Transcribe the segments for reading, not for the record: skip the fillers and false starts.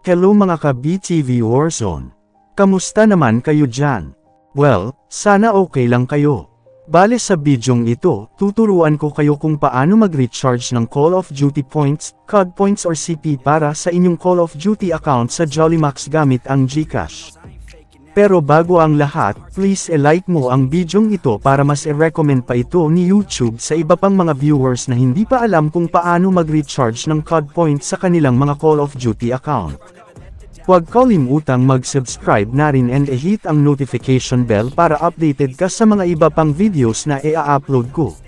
Hello mga ka-BTV Warzone. Kamusta naman kayo dyan? Well, sana okay lang kayo. Bale sa bidyong ito, tuturuan ko kayo kung paano mag-recharge ng Call of Duty points, COD points or CP para sa inyong Call of Duty account sa Jollymax gamit ang GCash. Pero bago ang lahat, please i-like mo ang bidyong ito para mas i-recommend pa ito ni YouTube sa iba pang mga viewers na hindi pa alam kung paano mag-recharge ng COD points sa kanilang mga Call of Duty account. Huwag kalimutang mag-subscribe na rin and i-hit ang notification bell para updated ka sa mga iba pang videos na i-upload ko.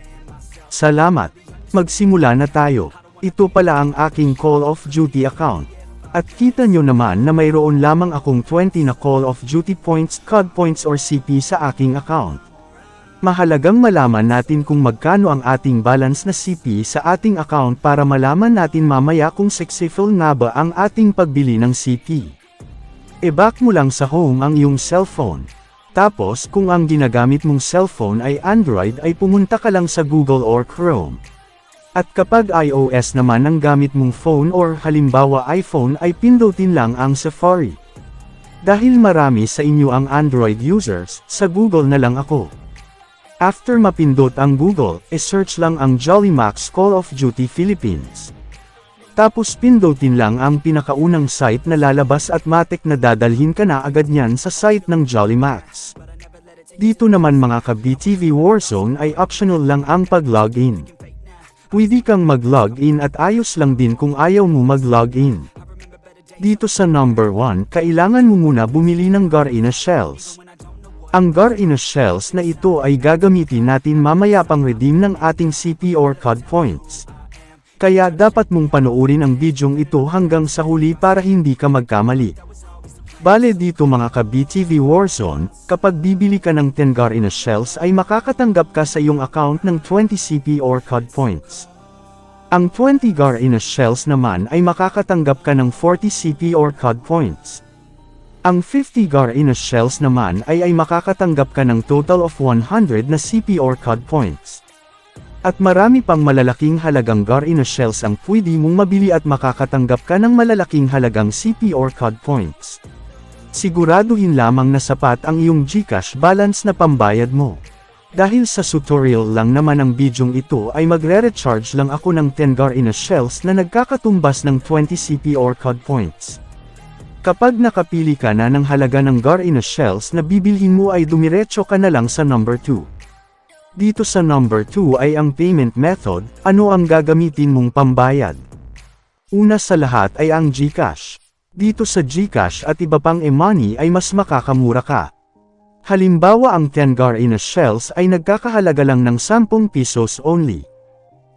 Salamat! Magsimula na tayo. Ito pala ang aking Call of Duty account. At kita nyo naman na mayroon lamang akong 20 na Call of Duty points, COD points or CP sa aking account. Mahalagang malaman natin kung magkano ang ating balance na CP sa ating account para malaman natin mamaya kung successful nga ba ang ating pagbili ng CP. I-back mo lang sa home ang iyong cellphone. Tapos kung ang ginagamit mong cellphone ay Android ay pumunta ka lang sa Google or Chrome. At kapag iOS naman ang gamit mong phone or halimbawa iPhone ay pindutin lang ang Safari. Dahil marami sa inyo ang Android users, sa Google na lang ako. After mapindot ang Google, i-search lang ang Jollymax Call of Duty Philippines. Tapos pindutin lang ang pinakaunang site na lalabas at matik na dadalhin ka na agad niyan sa site ng Jollymax. Dito naman mga ka-BTV Warzone ay optional lang ang pag-login. Pwede kang mag-login at ayos lang din kung ayaw mo mag-login. Dito sa number 1, kailangan mo muna bumili ng Garena Shells. Ang Garena Shells na ito ay gagamitin natin mamaya pang redeem ng ating CP or COD points. Kaya dapat mong panoorin ang bidyong ito hanggang sa huli para hindi ka magkamali. Bale dito mga ka-BTV Warzone, kapag bibili ka ng 10 Garena Shells ay makakatanggap ka sa iyong account ng 20 CP or COD points. Ang 20 Garena Shells naman ay makakatanggap ka ng 40 CP or COD points. Ang 50 Garena Shells naman ay makakatanggap ka ng total of 100 na CP or COD points. At marami pang malalaking halagang Garena Shells ang pwede mong mabili at makakatanggap ka ng malalaking halagang CP or COD points. Siguraduhin lamang na sapat ang iyong GCash balance na pambayad mo. Dahil sa tutorial lang naman ang bidyong ito ay magre-recharge lang ako ng 10 Garena Shells na nagkakatumbas ng 20 CP or COD points. Kapag nakapili ka na ng halaga ng Garena Shells na bibilhin mo ay dumiretso ka na lang sa number 2. Dito sa number 2 ay ang payment method, ano ang gagamitin mong pambayad. Una sa lahat ay ang GCash. Dito sa GCash at iba pang e-money ay mas makakamura ka. Halimbawa ang 10 Garena Shells ay nagkakahalaga lang ng 10 pesos only.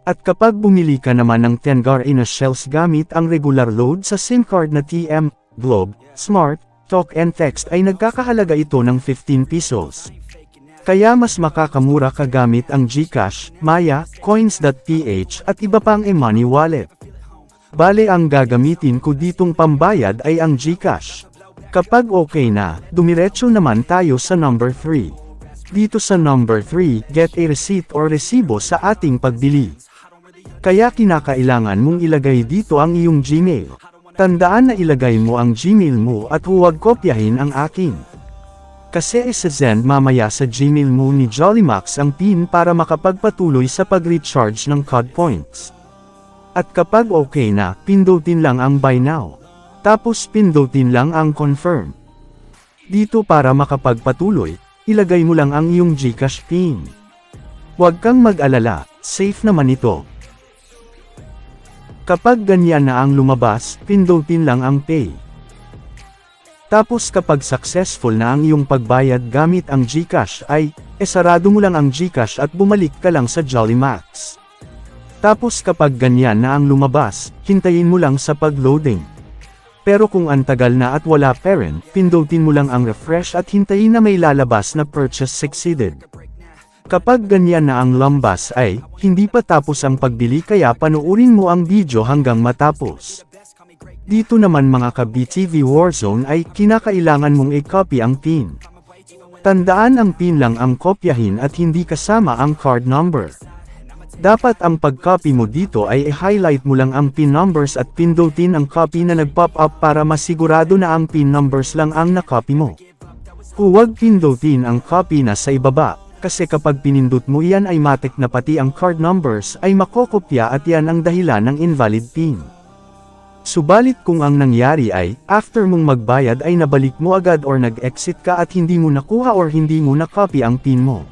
At kapag bumili ka naman ng 10 Garena Shells gamit ang regular load sa SIM card na TM, Globe, Smart, Talk and Text ay nagkakahalaga ito ng 15 pesos. Kaya mas makakamura ka gamit ang GCash, Maya, Coins.ph at iba pang e-money wallet. Bale ang gagamitin ko ditong pambayad ay ang GCash. Kapag okay na, dumiretso naman tayo sa number 3. Dito sa number 3, get a receipt or resibo sa ating pagbili. Kaya kinakailangan mong ilagay dito ang iyong Gmail. Tandaan na ilagay mo ang Gmail mo at huwag kopyahin ang akin. Kasi isa-send mamaya sa Gmail mo ni Jollymax ang PIN para makapagpatuloy sa pag-recharge ng COD points. At kapag okay na, pindutin lang ang buy now. Tapos pindutin lang ang confirm. Dito para makapagpatuloy, ilagay mo lang ang iyong GCash PIN. Huwag kang mag-alala, safe naman ito. Kapag ganyan na ang lumabas, pindutin lang ang pay. Tapos kapag successful na ang iyong pagbayad gamit ang GCash ay, sarado mo lang ang GCash at bumalik ka lang sa Jollymax. Tapos kapag ganyan na ang lumabas, hintayin mo lang sa pag-loading. Pero kung antagal na at wala parent, pindutin mo lang ang refresh at hintayin na may lalabas na purchase succeeded. Kapag ganyan na ang lambas ay, hindi pa tapos ang pagbili kaya panoorin mo ang video hanggang matapos. Dito naman mga ka-BTV Warzone ay, kinakailangan mong i-copy ang PIN. Tandaan ang PIN lang ang kopyahin at hindi kasama ang card number. Dapat ang pag-copy mo dito ay i-highlight mo lang ang pin numbers at pindutin ang copy na nag-pop up para masigurado na ang pin numbers lang ang na-copy mo. Huwag pindutin ang copy na sa ibaba, kasi kapag pinindot mo yan ay matik na pati ang card numbers ay makokopya at yan ang dahilan ng invalid pin. Subalit kung ang nangyari ay, after mong magbayad ay nabalik mo agad or nag-exit ka at hindi mo nakuha or hindi mo na-copy ang pin mo.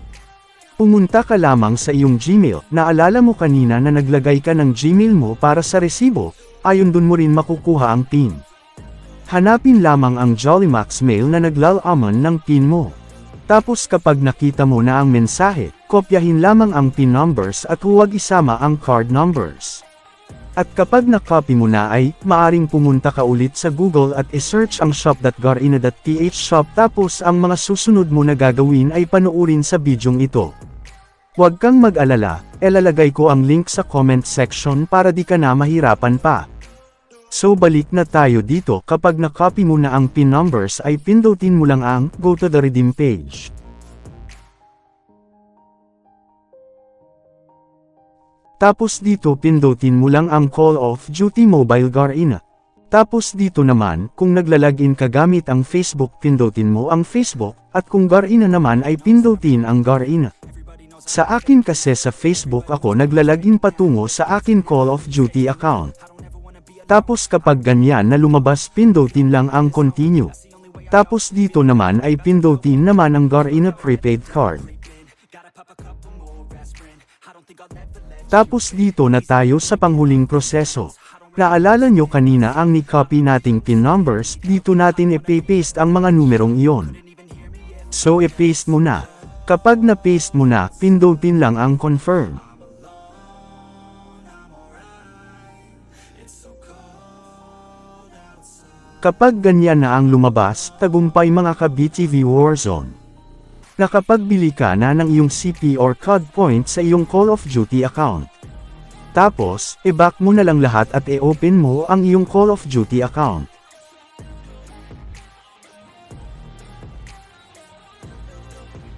Pumunta ka lamang sa iyong Gmail, naalala mo kanina na naglagay ka ng Gmail mo para sa resibo, ayon dun mo rin makukuha ang pin. Hanapin lamang ang Jollymax mail na naglalaman ng PIN mo. Tapos kapag nakita mo na ang mensahe, kopyahin lamang ang PIN numbers at huwag isama ang card numbers. At kapag na-copy mo na ay, maaring pumunta ka ulit sa Google at i-search ang shop.garina.ph shop tapos ang mga susunod mo na gagawin ay panoorin sa bidyong ito. Huwag kang mag-alala, ilalagay ko ang link sa comment section para di ka na mahirapan pa. So balik na tayo dito, kapag na-copy mo na ang pin numbers ay pindutin mo lang ang Go to the Redeem page. Tapos dito pindutin mo lang ang Call of Duty Mobile Garina. Tapos dito naman, kung naglalagin ka gamit ang Facebook pindutin mo ang Facebook, at kung Garina naman ay pindutin ang Garina. Sa akin kasi sa Facebook ako naglalagin patungo sa akin Call of Duty account. Tapos kapag ganyan na lumabas pindutin lang ang Continue. Tapos dito naman ay pindutin naman ang Garina Prepaid Card. Tapos dito na tayo sa panghuling proseso. Naalala nyo kanina ang ni-copy nating pin numbers, dito natin i-paste ang mga numerong iyon. So i-paste mo na. Kapag na-paste mo na, pindutin lang ang Confirm. Kapag ganyan na ang lumabas, tagumpay mga ka-BTV Warzone. Nakapagbili ka na ng iyong CP or COD point sa iyong Call of Duty account. Tapos, i-back mo na lang lahat at i-open mo ang iyong Call of Duty account.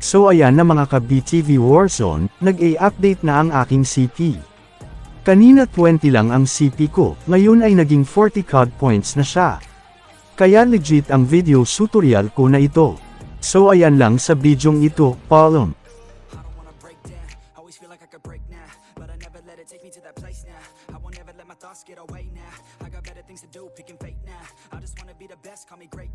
So ayan na mga ka-BTV Warzone, nag-i-update na ang aking CP. Kanina 20 lang ang CP ko, ngayon ay naging 40 COD points na siya. Kaya legit ang video tutorial ko na ito. So ayan lang sa bidyong ito, paalam. Get away now. I got better things to do, picking fate now. I just wanna be the best, call me great